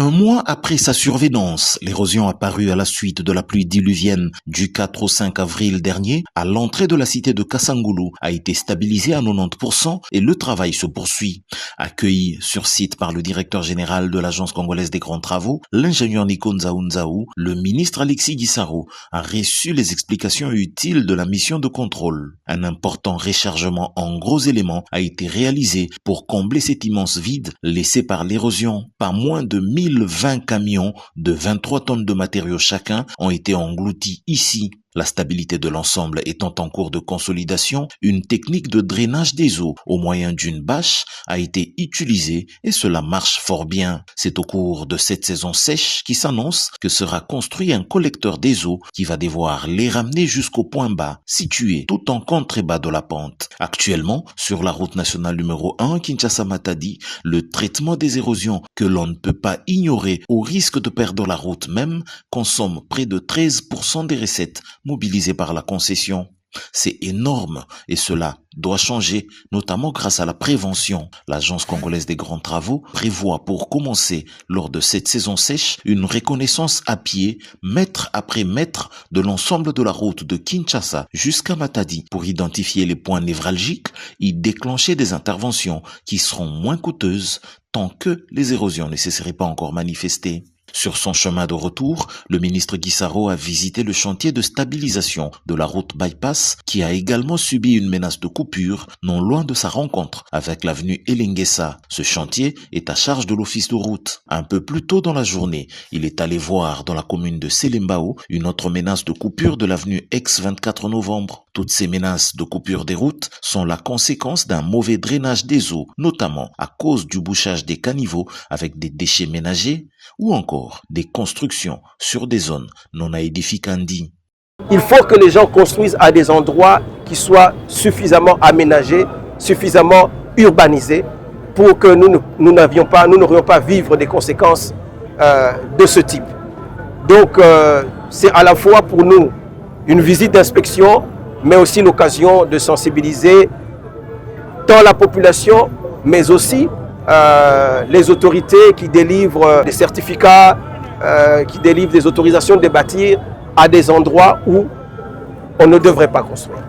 Un mois après sa survenance, l'érosion apparue à la suite de la pluie diluvienne du 4 au 5 avril dernier à l'entrée de la cité de Kassangoulou a été stabilisée à 90% et le travail se poursuit. Accueilli sur site par le directeur général de l'Agence congolaise des grands travaux, l'ingénieur Nico Nzaou, le ministre Alexis Guissaro a reçu les explications utiles de la mission de contrôle. Un important rechargement en gros éléments a été réalisé pour combler cet immense vide laissé par l'érosion. Pas moins de 1020 camions de 23 tonnes de matériaux chacun ont été engloutis ici. La stabilité de l'ensemble étant en cours de consolidation, une technique de drainage des eaux au moyen d'une bâche a été utilisée et cela marche fort bien. C'est au cours de cette saison sèche qui s'annonce que sera construit un collecteur des eaux qui va devoir les ramener jusqu'au point bas, situé tout en contrebas de la pente. Actuellement, sur la route nationale numéro 1 Kinshasa-Matadi, le traitement des érosions que l'on ne peut pas ignorer au risque de perdre la route même consomme près de 13% des recettes mobilisés par la concession. C'est énorme et cela doit changer, notamment grâce à la prévention. L'Agence congolaise des grands travaux prévoit pour commencer, lors de cette saison sèche, une reconnaissance à pied, mètre après mètre, de l'ensemble de la route de Kinshasa jusqu'à Matadi pour identifier les points névralgiques et déclencher des interventions qui seront moins coûteuses tant que les érosions ne se seraient pas encore manifestées. Sur son chemin de retour, le ministre Guissaro a visité le chantier de stabilisation de la route bypass qui a également subi une menace de coupure non loin de sa rencontre avec l'avenue Elengessa. Ce chantier est à charge de l'office de route. Un peu plus tôt dans la journée, il est allé voir dans la commune de Selembao une autre menace de coupure de l'avenue ex-24 novembre. Toutes ces menaces de coupure des routes sont la conséquence d'un mauvais drainage des eaux, notamment à cause du bouchage des caniveaux avec des déchets ménagers ou encore des constructions sur des zones non aedificandi. Il faut que les gens construisent à des endroits qui soient suffisamment aménagés, suffisamment urbanisés pour que nous n'aurions pas à vivre des conséquences de ce type. Donc c'est à la fois pour nous une visite d'inspection, mais aussi l'occasion de sensibiliser tant la population, mais aussi les autorités qui délivrent des certificats, qui délivrent des autorisations de bâtir à des endroits où on ne devrait pas construire.